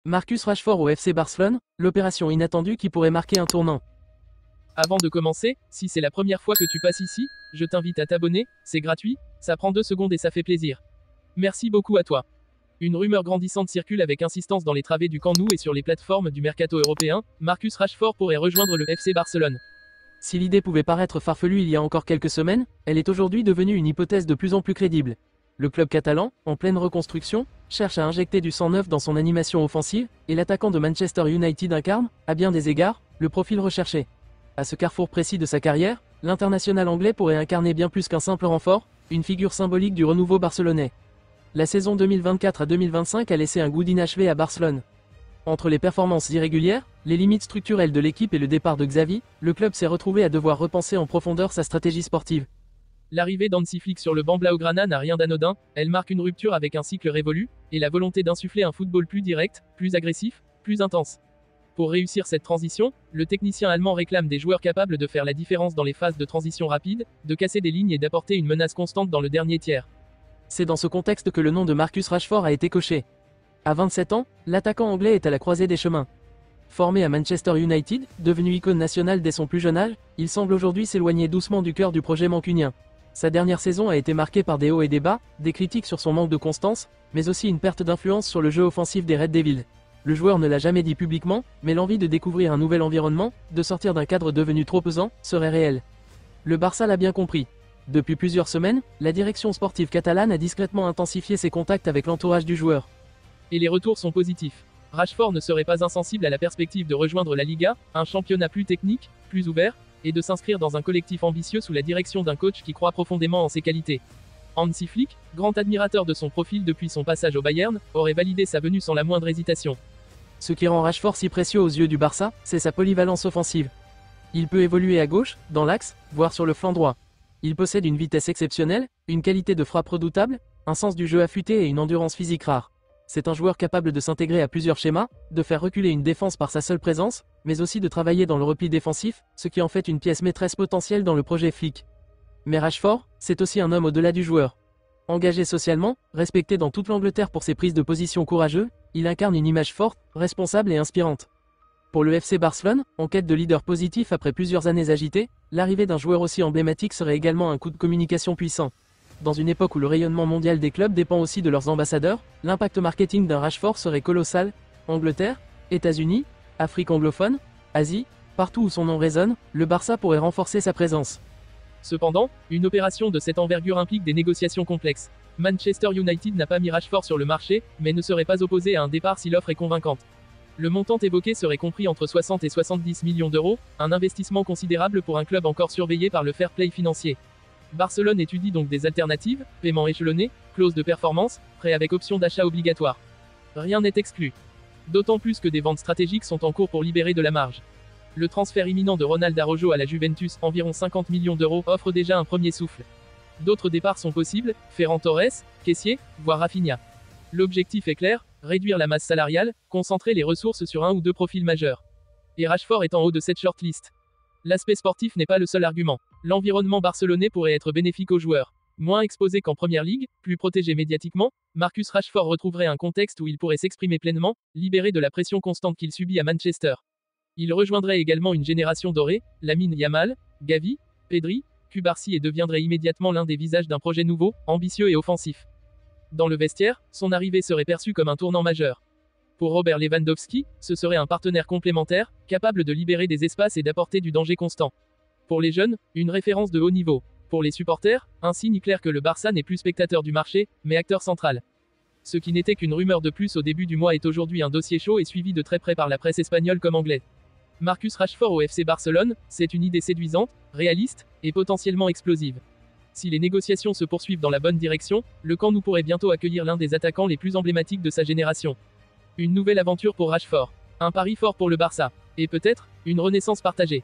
Marcus Rashford au FC Barcelone, l'opération inattendue qui pourrait marquer un tournant. Avant de commencer, si c'est la première fois que tu passes ici, je t'invite à t'abonner, c'est gratuit, ça prend 2 secondes et ça fait plaisir. Merci beaucoup à toi. Une rumeur grandissante circule avec insistance dans les travées du Camp Nou et sur les plateformes du mercato européen, Marcus Rashford pourrait rejoindre le FC Barcelone. Si l'idée pouvait paraître farfelue il y a encore quelques semaines, elle est aujourd'hui devenue une hypothèse de plus en plus crédible. Le club catalan, en pleine reconstruction, cherche à injecter du sang neuf dans son animation offensive, et l'attaquant de Manchester United incarne, à bien des égards, le profil recherché. À ce carrefour précis de sa carrière, l'international anglais pourrait incarner bien plus qu'un simple renfort, une figure symbolique du renouveau barcelonais. La saison 2024 à 2025 a laissé un goût d'inachevé à Barcelone. Entre les performances irrégulières, les limites structurelles de l'équipe et le départ de Xavi, le club s'est retrouvé à devoir repenser en profondeur sa stratégie sportive. L'arrivée d'Hansi Flick sur le banc blaugrana n'a rien d'anodin, elle marque une rupture avec un cycle révolu, et la volonté d'insuffler un football plus direct, plus agressif, plus intense. Pour réussir cette transition, le technicien allemand réclame des joueurs capables de faire la différence dans les phases de transition rapide, de casser des lignes et d'apporter une menace constante dans le dernier tiers. C'est dans ce contexte que le nom de Marcus Rashford a été coché. À 27 ans, l'attaquant anglais est à la croisée des chemins. Formé à Manchester United, devenu icône nationale dès son plus jeune âge, il semble aujourd'hui s'éloigner doucement du cœur du projet mancunien. Sa dernière saison a été marquée par des hauts et des bas, des critiques sur son manque de constance, mais aussi une perte d'influence sur le jeu offensif des Red Devils. Le joueur ne l'a jamais dit publiquement, mais l'envie de découvrir un nouvel environnement, de sortir d'un cadre devenu trop pesant, serait réelle. Le Barça l'a bien compris. Depuis plusieurs semaines, la direction sportive catalane a discrètement intensifié ses contacts avec l'entourage du joueur. Et les retours sont positifs. Rashford ne serait pas insensible à la perspective de rejoindre la Liga, un championnat plus technique, plus ouvert, et de s'inscrire dans un collectif ambitieux sous la direction d'un coach qui croit profondément en ses qualités. Hansi Flick, grand admirateur de son profil depuis son passage au Bayern, aurait validé sa venue sans la moindre hésitation. Ce qui rend Rashford si précieux aux yeux du Barça, c'est sa polyvalence offensive. Il peut évoluer à gauche, dans l'axe, voire sur le flanc droit. Il possède une vitesse exceptionnelle, une qualité de frappe redoutable, un sens du jeu affûté et une endurance physique rare. C'est un joueur capable de s'intégrer à plusieurs schémas, de faire reculer une défense par sa seule présence, mais aussi de travailler dans le repli défensif, ce qui en fait une pièce maîtresse potentielle dans le projet Flick. Mais Rashford, c'est aussi un homme au-delà du joueur. Engagé socialement, respecté dans toute l'Angleterre pour ses prises de position courageuses, il incarne une image forte, responsable et inspirante. Pour le FC Barcelone, en quête de leader positif après plusieurs années agitées, l'arrivée d'un joueur aussi emblématique serait également un coup de communication puissant. Dans une époque où le rayonnement mondial des clubs dépend aussi de leurs ambassadeurs, l'impact marketing d'un Rashford serait colossal. Angleterre, États-Unis, Afrique anglophone, Asie, partout où son nom résonne, le Barça pourrait renforcer sa présence. Cependant, une opération de cette envergure implique des négociations complexes. Manchester United n'a pas mis Rashford sur le marché, mais ne serait pas opposé à un départ si l'offre est convaincante. Le montant évoqué serait compris entre 60 et 70 millions d'euros, un investissement considérable pour un club encore surveillé par le fair play financier. Barcelone étudie donc des alternatives, paiement échelonné, clause de performance, prêt avec option d'achat obligatoire. Rien n'est exclu. D'autant plus que des ventes stratégiques sont en cours pour libérer de la marge. Le transfert imminent de Ronald Araujo à la Juventus, environ 50 millions d'euros, offre déjà un premier souffle. D'autres départs sont possibles, Ferran Torres, Kessié, voire Rafinha. L'objectif est clair, réduire la masse salariale, concentrer les ressources sur un ou deux profils majeurs. Et Rashford est en haut de cette shortlist. L'aspect sportif n'est pas le seul argument. L'environnement barcelonais pourrait être bénéfique aux joueurs. Moins exposé qu'en première ligue, plus protégé médiatiquement, Marcus Rashford retrouverait un contexte où il pourrait s'exprimer pleinement, libéré de la pression constante qu'il subit à Manchester. Il rejoindrait également une génération dorée, Lamine Yamal, Gavi, Pedri, Cubarsí et deviendrait immédiatement l'un des visages d'un projet nouveau, ambitieux et offensif. Dans le vestiaire, son arrivée serait perçue comme un tournant majeur. Pour Robert Lewandowski, ce serait un partenaire complémentaire, capable de libérer des espaces et d'apporter du danger constant. Pour les jeunes, une référence de haut niveau. Pour les supporters, un signe clair que le Barça n'est plus spectateur du marché, mais acteur central. Ce qui n'était qu'une rumeur de plus au début du mois est aujourd'hui un dossier chaud et suivi de très près par la presse espagnole comme anglaise. Marcus Rashford au FC Barcelone, c'est une idée séduisante, réaliste, et potentiellement explosive. Si les négociations se poursuivent dans la bonne direction, le Camp Nou pourrait bientôt accueillir l'un des attaquants les plus emblématiques de sa génération. Une nouvelle aventure pour Rashford. Un pari fort pour le Barça. Et peut-être, une renaissance partagée.